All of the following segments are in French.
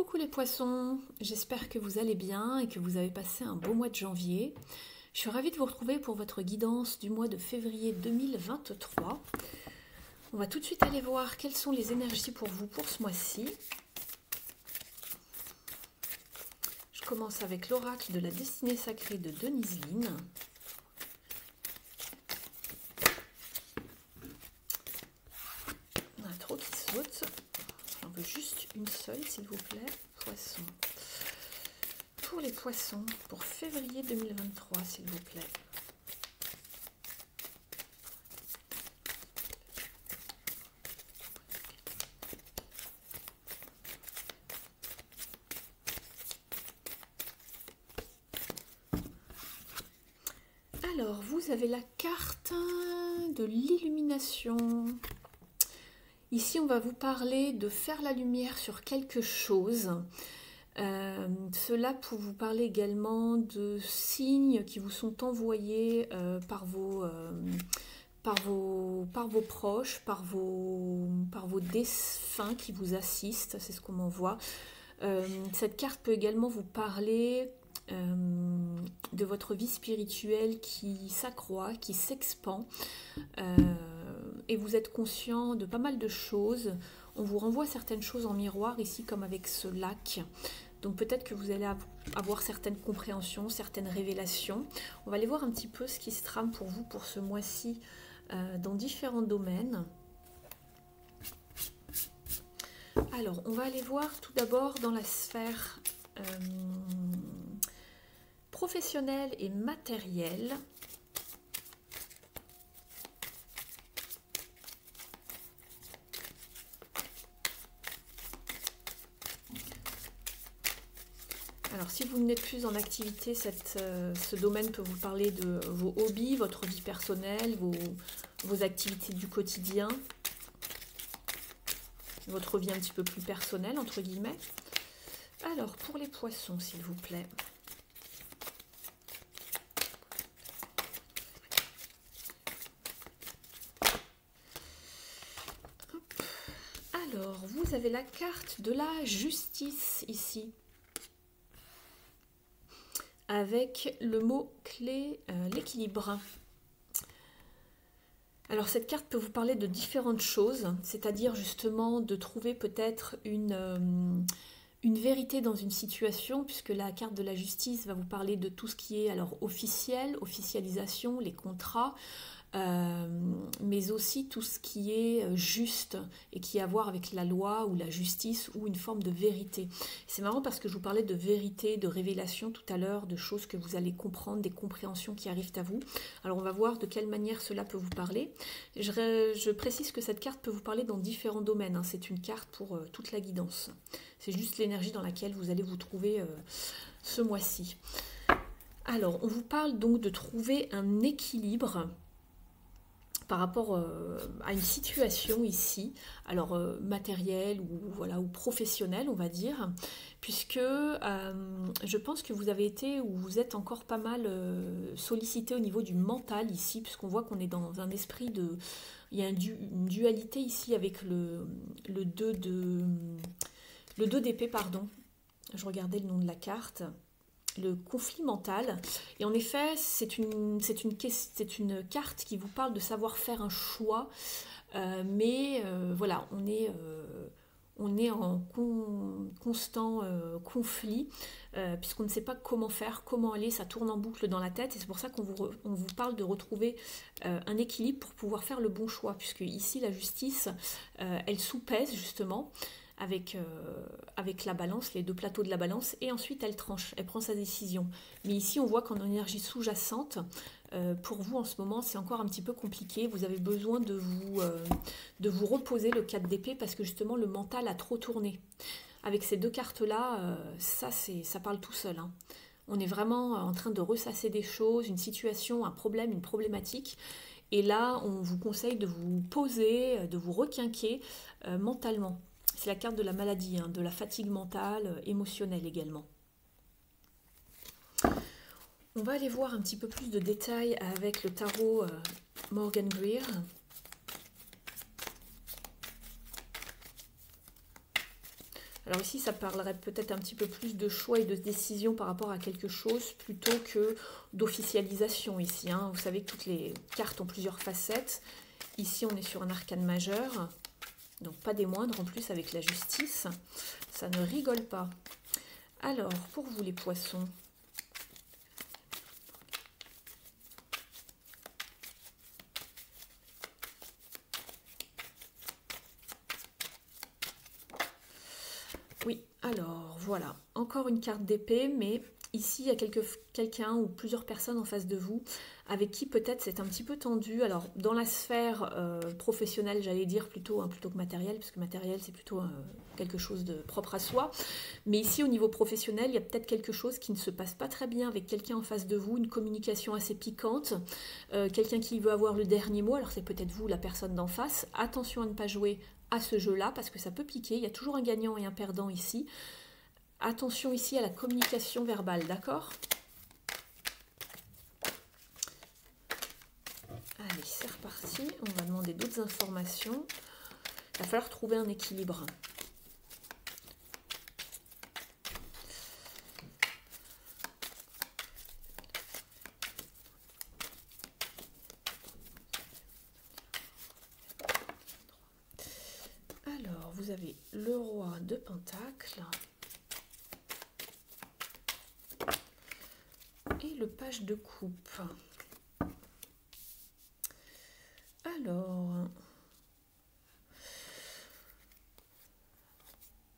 Coucou les poissons, j'espère que vous allez bien et que vous avez passé un beau mois de janvier. Je suis ravie de vous retrouver pour votre guidance du mois de février 2023. On va tout de suite aller voir quelles sont les énergies pour vous pour ce mois-ci. Je commence avec l'oracle de la destinée sacrée de Denise Linn. On a trop qui sautent. J'en veux juste une seule, s'il vous plaît. Poisson. Pour les poissons, pour février 2023, s'il vous plaît. Alors, vous avez la carte de l'illumination. Ici, on va vous parler de faire la lumière sur quelque chose. Cela pour vous parler également de signes qui vous sont envoyés par vos proches, par vos défunts qui vous assistent, c'est ce qu'on m'envoie. Cette carte peut également vous parler de votre vie spirituelle qui s'accroît, qui s'expand, et vous êtes conscient de pas mal de choses. On vous renvoie certaines choses en miroir ici, comme avec ce lac. Donc peut-être que vous allez avoir certaines compréhensions, certaines révélations. On va aller voir un petit peu ce qui se trame pour vous pour ce mois-ci dans différents domaines. Alors, on va aller voir tout d'abord dans la sphère professionnelle et matérielle. Alors, si vous n'êtes plus en activité, ce domaine peut vous parler de vos hobbies, votre vie personnelle, vos activités du quotidien, votre vie un petit peu plus personnelle, entre guillemets. Alors, pour les poissons, s'il vous plaît. Hop. Alors, vous avez la carte de la justice ici, avec le mot clé, l'équilibre. Alors cette carte peut vous parler de différentes choses, c'est-à-dire justement de trouver peut-être une vérité dans une situation, puisque la carte de la justice va vous parler de tout ce qui est alors officiel, officialisation, les contrats, mais aussi tout ce qui est juste et qui a à voir avec la loi ou la justice ou une forme de vérité. C'est marrant parce que je vous parlais de vérité, de révélation tout à l'heure, de choses que vous allez comprendre, des compréhensions qui arrivent à vous. Alors on va voir de quelle manière cela peut vous parler. Je précise que cette carte peut vous parler dans différents domaines, hein. C'est une carte pour toute la guidance. C'est juste l'énergie dans laquelle vous allez vous trouver ce mois-ci. Alors on vous parle donc de trouver un équilibre par rapport à une situation ici, alors matérielle ou, voilà, ou professionnelle, on va dire, puisque je pense que vous avez été ou vous êtes encore pas mal sollicité au niveau du mental ici, puisqu'on voit qu'on est dans un esprit de... Il y a une dualité ici avec le 2 d'épée, pardon. Je regardais le nom de la carte. Le conflit mental, et en effet c'est une carte qui vous parle de savoir faire un choix, mais voilà, on est en constant conflit, puisqu'on ne sait pas comment faire, comment aller, ça tourne en boucle dans la tête, et c'est pour ça qu'on vous parle de retrouver un équilibre pour pouvoir faire le bon choix, puisque ici la justice, elle soupèse justement avec la balance, les deux plateaux de la balance, et ensuite elle tranche, elle prend sa décision. Mais ici on voit qu'en énergie sous-jacente, pour vous en ce moment c'est encore un petit peu compliqué, vous avez besoin de vous reposer, le 4 d'épée, parce que justement le mental a trop tourné. Avec ces deux cartes là, ça parle tout seul, hein. On est vraiment en train de ressasser des choses, une situation, un problème, une problématique, et là on vous conseille de vous poser, de vous requinquer mentalement. C'est la carte de la maladie, hein, de la fatigue mentale, émotionnelle également. On va aller voir un petit peu plus de détails avec le tarot Morgan Greer. Alors ici, ça parlerait peut-être un petit peu plus de choix et de décision par rapport à quelque chose plutôt que d'officialisation ici. Hein. Vous savez que toutes les cartes ont plusieurs facettes. Ici, on est sur un arcane majeur, donc pas des moindres en plus avec la justice. Ça ne rigole pas. Alors, pour vous les poissons, oui, alors voilà, encore une carte d'épée, mais ici il y a quelqu'un ou plusieurs personnes en face de vous avec qui peut-être c'est un petit peu tendu. Alors dans la sphère professionnelle, j'allais dire plutôt, hein, plutôt que matériel, parce que matériel c'est plutôt quelque chose de propre à soi. Mais ici au niveau professionnel, il y a peut-être quelque chose qui ne se passe pas très bien avec quelqu'un en face de vous, une communication assez piquante, quelqu'un qui veut avoir le dernier mot, alors c'est peut-être vous, la personne d'en face. Attention à ne pas jouer à ce jeu-là, parce que ça peut piquer, il y a toujours un gagnant et un perdant ici. Attention ici à la communication verbale, d'accord? Allez, c'est reparti, on va demander d'autres informations. Il va falloir trouver un équilibre. Alors, vous avez le roi de Pentacles et le page de coupe.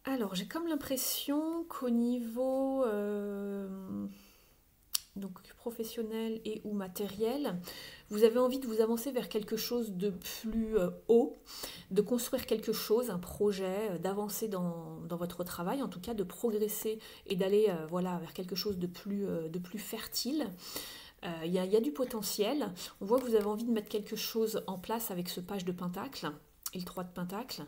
Alors j'ai comme l'impression qu'au niveau donc professionnel et ou matériel, vous avez envie de vous avancer vers quelque chose de plus haut, de construire quelque chose, un projet, d'avancer dans votre travail, en tout cas de progresser et d'aller voilà, vers quelque chose de plus fertile. Il y a du potentiel. On voit que vous avez envie de mettre quelque chose en place avec ce page de Pentacle et le 3 de Pentacle.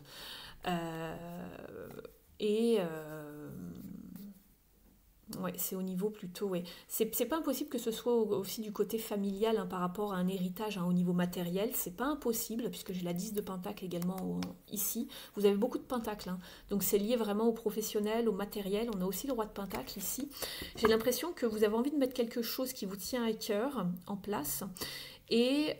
Ouais, c'est au niveau plutôt, ouais. C'est pas impossible que ce soit aussi du côté familial hein, par rapport à un héritage hein, au niveau matériel. C'est pas impossible, puisque j'ai la 10 de Pentacle également ici. Vous avez beaucoup de Pentacles, hein. Donc c'est lié vraiment au professionnel, au matériel. On a aussi le roi de Pentacle ici. J'ai l'impression que vous avez envie de mettre quelque chose qui vous tient à cœur en place. Et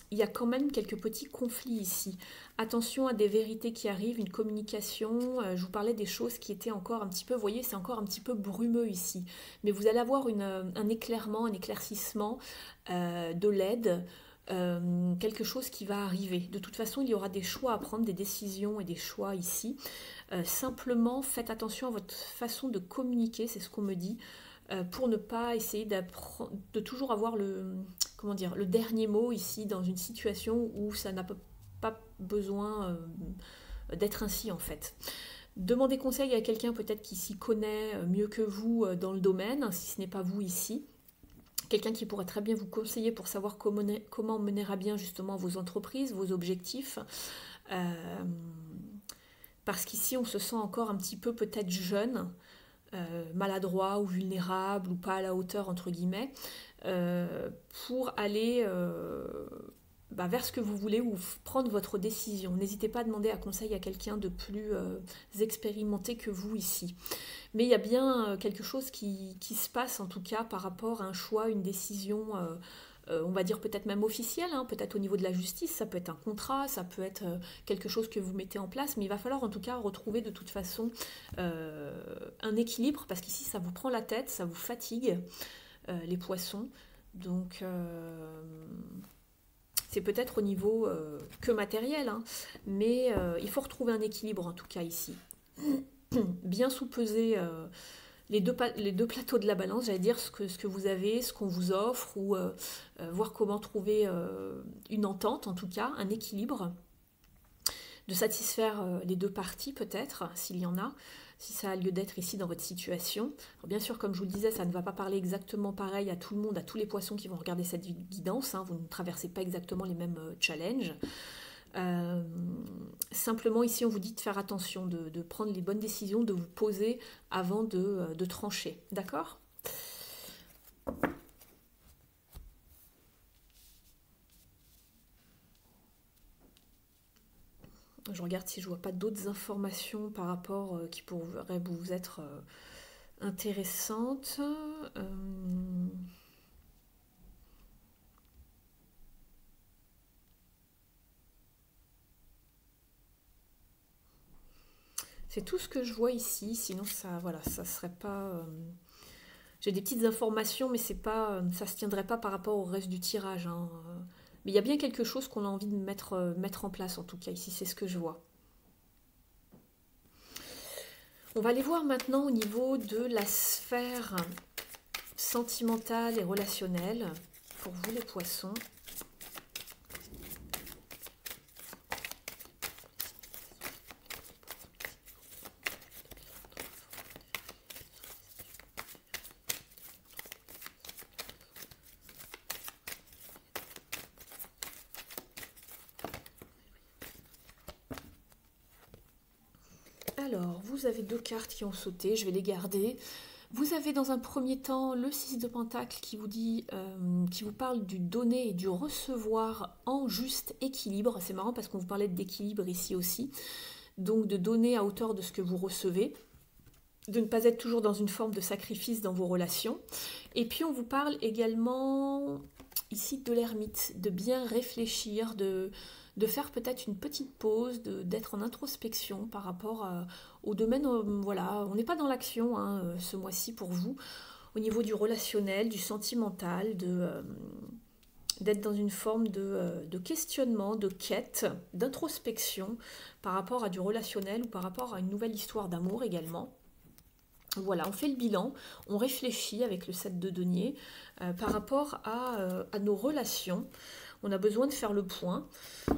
il y a quand même quelques petits conflits ici. Attention à des vérités qui arrivent, une communication. Je vous parlais des choses qui étaient encore un petit peu, vous voyez, c'est encore un petit peu brumeux ici. Mais vous allez avoir un éclairement, un éclaircissement de l'aide. Quelque chose qui va arriver. De toute façon, il y aura des choix à prendre, des décisions et des choix ici. Simplement, faites attention à votre façon de communiquer, c'est ce qu'on me dit. Pour ne pas essayer de toujours avoir comment dire, le dernier mot ici dans une situation où ça n'a pas besoin d'être ainsi en fait. Demandez conseil à quelqu'un peut-être qui s'y connaît mieux que vous dans le domaine, si ce n'est pas vous ici. Quelqu'un qui pourrait très bien vous conseiller pour savoir comment mener à bien justement vos entreprises, vos objectifs. Parce qu'ici on se sent encore un petit peu peut-être jeune, maladroit ou vulnérable ou pas à la hauteur entre guillemets pour aller vers ce que vous voulez ou prendre votre décision. N'hésitez pas à demander un conseil à quelqu'un de plus expérimenté que vous ici. Mais il y a bien quelque chose qui se passe en tout cas par rapport à un choix, une décision on va dire peut-être même officiel, hein, peut-être au niveau de la justice, ça peut être un contrat, ça peut être quelque chose que vous mettez en place, mais il va falloir en tout cas retrouver de toute façon un équilibre, parce qu'ici ça vous prend la tête, ça vous fatigue, les poissons, donc c'est peut-être au niveau que matériel, hein, mais il faut retrouver un équilibre en tout cas ici. Bien sous-peser les deux plateaux de la balance, j'allais dire ce que vous avez, ce qu'on vous offre, ou voir comment trouver une entente, en tout cas, un équilibre, de satisfaire les deux parties peut-être, s'il y en a, si ça a lieu d'être ici dans votre situation. Alors, bien sûr, comme je vous le disais, ça ne va pas parler exactement pareil à tout le monde, à tous les poissons qui vont regarder cette guidance, hein, vous ne traversez pas exactement les mêmes challenges. Simplement ici on vous dit de faire attention, de prendre les bonnes décisions, de vous poser avant de trancher, d'accord? Je regarde si je vois pas d'autres informations par rapport qui pourraient vous être intéressantes. C'est tout ce que je vois ici, sinon ça, voilà, ça serait pas. J'ai des petites informations, mais c'est pas, ça se tiendrait pas par rapport au reste du tirage, hein. Mais il y a bien quelque chose qu'on a envie de mettre en place, en tout cas ici, c'est ce que je vois. On va aller voir maintenant au niveau de la sphère sentimentale et relationnelle pour vous les poissons. Alors, vous avez deux cartes qui ont sauté, je vais les garder. Vous avez dans un premier temps le 6 de Pentacle qui vous dit, qui vous parle du donner et du recevoir en juste équilibre. C'est marrant parce qu'on vous parlait d'équilibre ici aussi. Donc de donner à hauteur de ce que vous recevez, de ne pas être toujours dans une forme de sacrifice dans vos relations. Et puis on vous parle également ici de l'ermite, de bien réfléchir, de faire peut-être une petite pause, d'être en introspection par rapport au domaine, voilà, on n'est pas dans l'action hein, ce mois-ci pour vous, au niveau du relationnel, du sentimental, d'être dans une forme de questionnement, de quête, d'introspection par rapport à du relationnel ou par rapport à une nouvelle histoire d'amour également. Voilà, on fait le bilan, on réfléchit avec le 7 de denier par rapport à nos relations. On a besoin de faire le point,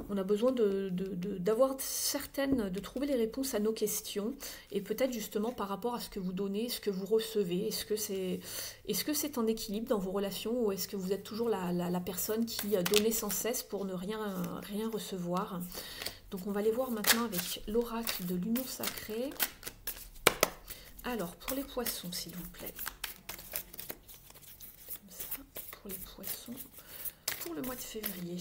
on a besoin d'avoir de trouver les réponses à nos questions et peut-être justement par rapport à ce que vous donnez, ce que vous recevez, est-ce que c'est en équilibre dans vos relations ou est-ce que vous êtes toujours la personne qui donnait sans cesse pour ne rien recevoir. Donc on va aller voir maintenant avec l'oracle de l'union sacrée. Alors, pour les poissons, s'il vous plaît. Comme ça, pour les poissons, pour le mois de février.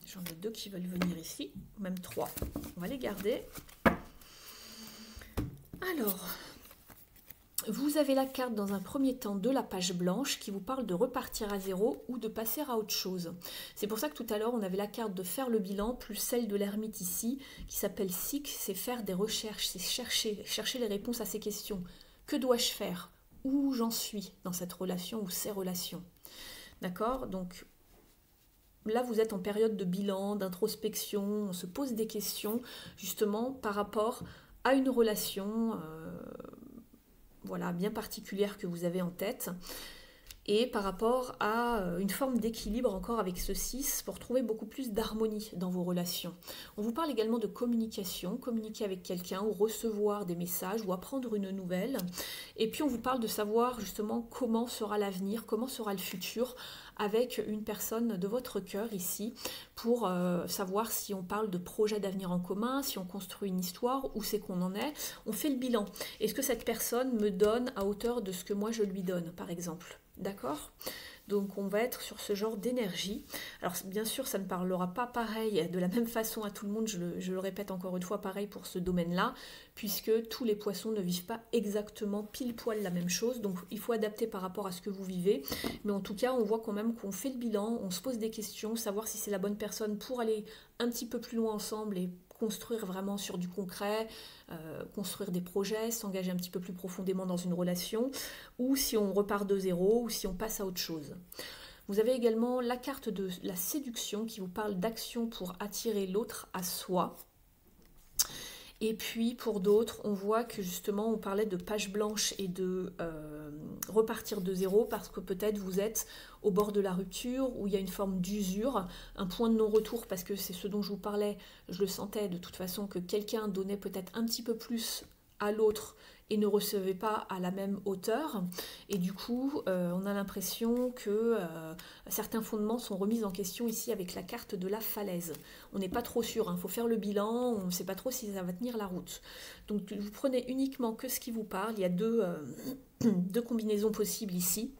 J'en ai deux qui veulent venir ici, même trois. On va les garder. Alors, vous avez la carte dans un premier temps de la page blanche qui vous parle de repartir à zéro ou de passer à autre chose. C'est pour ça que tout à l'heure on avait la carte de faire le bilan plus celle de l'ermite ici qui s'appelle SIC, c'est faire des recherches, c'est chercher les réponses à ces questions. Que dois-je faire? Où j'en suis dans cette relation ou ces relations? D'accord? Donc là vous êtes en période de bilan, d'introspection, on se pose des questions justement par rapport à une relation voilà, bien particulière que vous avez en tête et par rapport à une forme d'équilibre encore avec ce 6 pour trouver beaucoup plus d'harmonie dans vos relations. On vous parle également de communication, communiquer avec quelqu'un ou recevoir des messages ou apprendre une nouvelle. Et puis on vous parle de savoir justement comment sera l'avenir, comment sera le futur avec une personne de votre cœur ici pour savoir si on parle de projet d'avenir en commun, si on construit une histoire, où c'est qu'on en est. On fait le bilan. Est-ce que cette personne me donne à hauteur de ce que moi je lui donne, par exemple? D'accord? Donc on va être sur ce genre d'énergie. Alors bien sûr, ça ne parlera pas pareil, de la même façon à tout le monde, je le répète encore une fois, pareil pour ce domaine-là, puisque tous les poissons ne vivent pas exactement pile poil la même chose, donc il faut adapter par rapport à ce que vous vivez. Mais en tout cas, on voit quand même qu'on fait le bilan, on se pose des questions, savoir si c'est la bonne personne pour aller un petit peu plus loin ensemble et construire vraiment sur du concret, construire des projets, s'engager un petit peu plus profondément dans une relation, ou si on repart de zéro, ou si on passe à autre chose. Vous avez également la carte de la séduction qui vous parle d'action pour attirer l'autre à soi. Et puis pour d'autres, on voit que justement on parlait de page blanche et de repartir de zéro parce que peut-être vous êtes au bord de la rupture où il y a une forme d'usure, un point de non-retour parce que c'est ce dont je vous parlais, je le sentais de toute façon que quelqu'un donnait peut-être un petit peu plus à l'autre et ne recevez pas à la même hauteur. Et du coup, on a l'impression que certains fondements sont remis en question ici avec la carte de la falaise. On n'est pas trop sûr, il faut faire le bilan, on ne sait pas trop si ça va tenir la route. Donc vous prenez uniquement que ce qui vous parle. Il y a deux combinaisons possibles ici.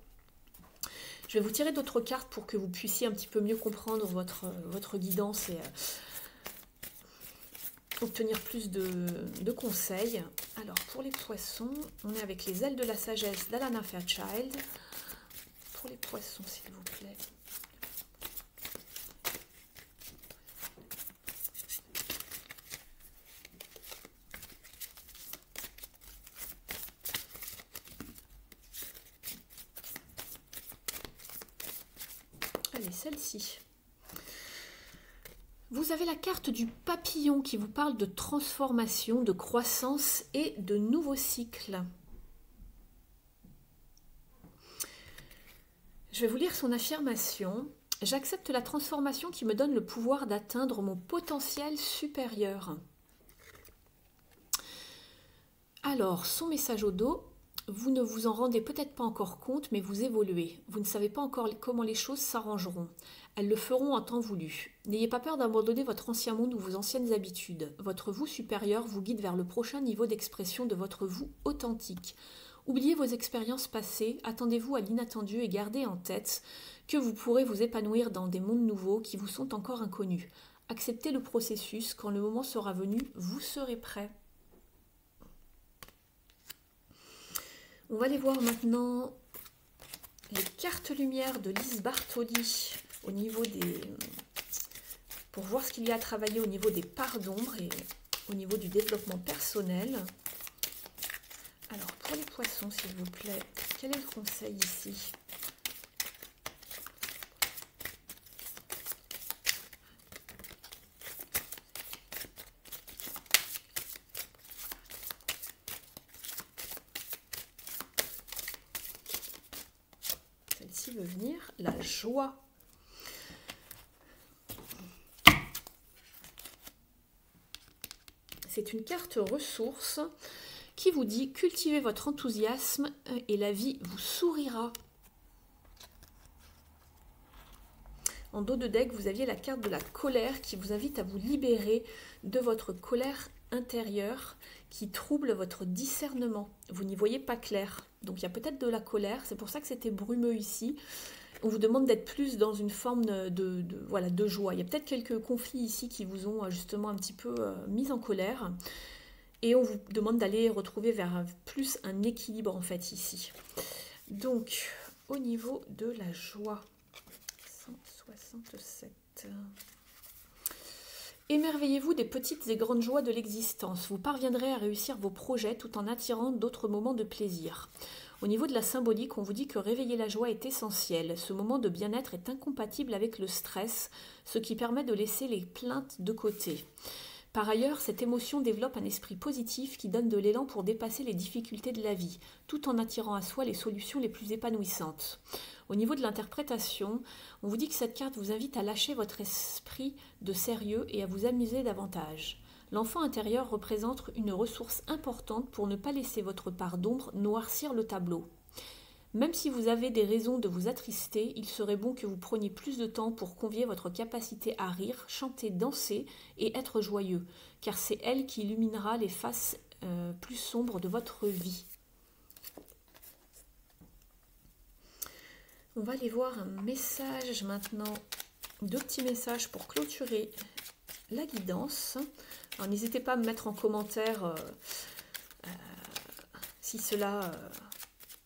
Je vais vous tirer d'autres cartes pour que vous puissiez un petit peu mieux comprendre votre guidance et obtenir plus de conseils. Alors pour les poissons, on est avec les ailes de la sagesse d'Alana Fairchild. Pour les poissons, s'il vous plaît. Allez, celle-ci. Vous avez la carte du papillon qui vous parle de transformation, de croissance et de nouveaux cycles. Je vais vous lire son affirmation. J'accepte la transformation qui me donne le pouvoir d'atteindre mon potentiel supérieur. Alors, son message au dos. Vous ne vous en rendez peut-être pas encore compte, mais vous évoluez. Vous ne savez pas encore comment les choses s'arrangeront. Elles le feront en temps voulu. N'ayez pas peur d'abandonner votre ancien monde ou vos anciennes habitudes. Votre vous supérieur vous guide vers le prochain niveau d'expression de votre vous authentique. Oubliez vos expériences passées, attendez-vous à l'inattendu et gardez en tête que vous pourrez vous épanouir dans des mondes nouveaux qui vous sont encore inconnus. Acceptez le processus, quand le moment sera venu, vous serez prêt. On va aller voir maintenant les cartes lumière de Lise Bartoli au niveau pour voir ce qu'il y a à travailler au niveau des parts d'ombre et au niveau du développement personnel. Alors pour les poissons, s'il vous plaît, quel est le conseil ici ? Celle-ci veut venir, la joie. C'est une carte ressource qui vous dit cultivez votre enthousiasme et la vie vous sourira. En dos de deck, vous aviez la carte de la colère qui vous invite à vous libérer de votre colère intérieure qui trouble votre discernement. Vous n'y voyez pas clair. Donc il y a peut-être de la colère, c'est pour ça que c'était brumeux ici. On vous demande d'être plus dans une forme de joie. Il y a peut-être quelques conflits ici qui vous ont justement un petit peu mis en colère. Et on vous demande d'aller retrouver vers plus un équilibre en fait ici. Donc au niveau de la joie, 167. Émerveillez-vous des petites et grandes joies de l'existence. Vous parviendrez à réussir vos projets tout en attirant d'autres moments de plaisir. Au niveau de la symbolique, on vous dit que réveiller la joie est essentiel. Ce moment de bien-être est incompatible avec le stress, ce qui permet de laisser les plaintes de côté. Par ailleurs, cette émotion développe un esprit positif qui donne de l'élan pour dépasser les difficultés de la vie, tout en attirant à soi les solutions les plus épanouissantes. Au niveau de l'interprétation, on vous dit que cette carte vous invite à lâcher votre esprit de sérieux et à vous amuser davantage. L'enfant intérieur représente une ressource importante pour ne pas laisser votre part d'ombre noircir le tableau. Même si vous avez des raisons de vous attrister, il serait bon que vous preniez plus de temps pour convier votre capacité à rire, chanter, danser et être joyeux, car c'est elle qui illuminera les faces plus sombres de votre vie. On va aller voir un message maintenant, 2 petits messages pour clôturer la guidance. Alors n'hésitez pas à me mettre en commentaire si cela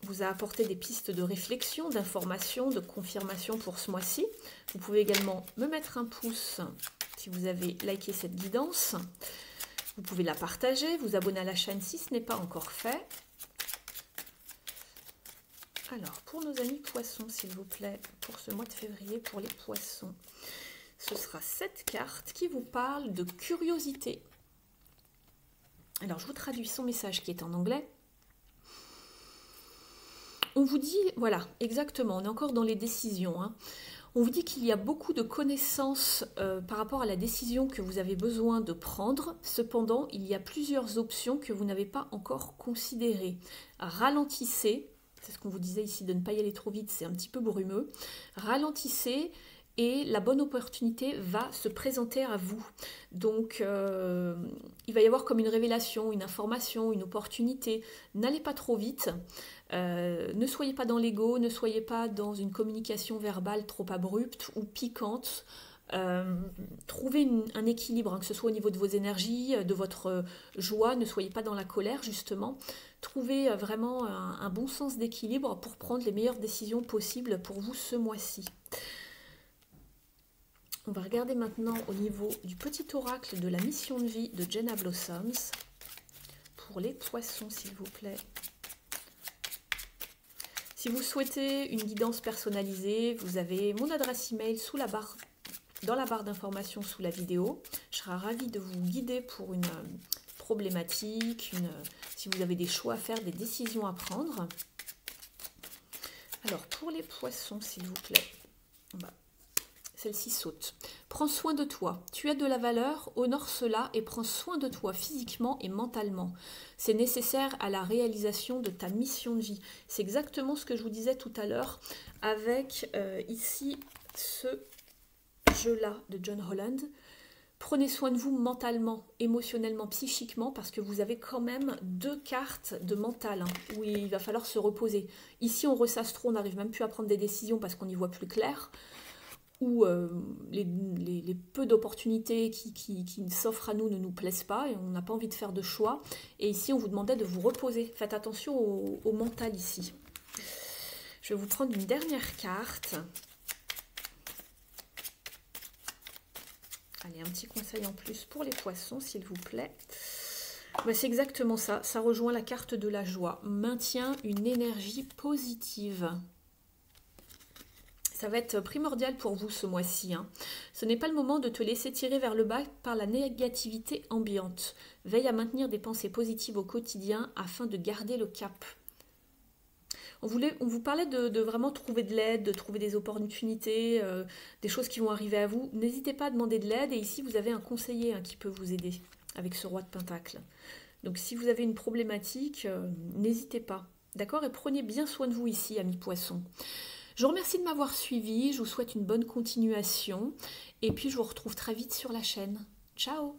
vous a apporté des pistes de réflexion, d'information, de confirmation pour ce mois-ci. Vous pouvez également me mettre un pouce si vous avez liké cette guidance. Vous pouvez la partager, vous abonner à la chaîne si ce n'est pas encore fait. Alors, pour nos amis poissons, s'il vous plaît, pour ce mois de février, pour les poissons, ce sera cette carte qui vous parle de curiosité. Alors, je vous traduis son message qui est en anglais. On vous dit, voilà, exactement, on est encore dans les décisions. On vous dit qu'il y a beaucoup de connaissances par rapport à la décision que vous avez besoin de prendre. Cependant, il y a plusieurs options que vous n'avez pas encore considérées. Ralentissez, c'est ce qu'on vous disait ici de ne pas y aller trop vite, c'est un petit peu brumeux. Ralentissez et la bonne opportunité va se présenter à vous. Donc, il va y avoir comme une révélation, une information, une opportunité. N'allez pas trop vite. Ne soyez pas dans l'ego, ne soyez pas dans une communication verbale trop abrupte ou piquante. Trouvez un équilibre, hein, que ce soit au niveau de vos énergies, de votre joie, ne soyez pas dans la colère justement. Trouvez vraiment un bon sens d'équilibre pour prendre les meilleures décisions possibles pour vous ce mois-ci. On va regarder maintenant au niveau du petit oracle de la mission de vie de Jenna Blossoms. Pour les poissons, s'il vous plaît. Si vous souhaitez une guidance personnalisée, vous avez mon adresse email dans la barre d'informations sous la vidéo. Je serai ravie de vous guider pour une problématique, si vous avez des choix à faire, des décisions à prendre. Alors, pour les poissons, s'il vous plaît, celle-ci saute. Prends soin de toi. Tu as de la valeur, honore cela et prends soin de toi physiquement et mentalement. C'est nécessaire à la réalisation de ta mission de vie. C'est exactement ce que je vous disais tout à l'heure avec ici ce jeu-là de John Holland. Prenez soin de vous mentalement, émotionnellement, psychiquement, parce que vous avez quand même 2 cartes de mental, hein, où il va falloir se reposer. Ici, on ressasse trop, on n'arrive même plus à prendre des décisions parce qu'on y voit plus clair. Ou les peu d'opportunités qui s'offrent à nous ne nous plaisent pas et on n'a pas envie de faire de choix. Et ici, on vous demandait de vous reposer. Faites attention au mental ici. Je vais vous prendre une dernière carte. Allez, un petit conseil en plus pour les poissons, s'il vous plaît. C'est exactement ça. Ça rejoint la carte de la joie. Maintiens une énergie positive. Ça va être primordial pour vous ce mois-ci. Hein. Ce n'est pas le moment de te laisser tirer vers le bas par la négativité ambiante. Veille à maintenir des pensées positives au quotidien afin de garder le cap. On vous parlait de vraiment trouver de l'aide, de trouver des opportunités, des choses qui vont arriver à vous. N'hésitez pas à demander de l'aide et ici vous avez un conseiller, hein, qui peut vous aider avec ce roi de Pentacle. Donc si vous avez une problématique, n'hésitez pas. D'accord? Et prenez bien soin de vous ici, amis poissons. Je vous remercie de m'avoir suivi, je vous souhaite une bonne continuation et puis je vous retrouve très vite sur la chaîne. Ciao!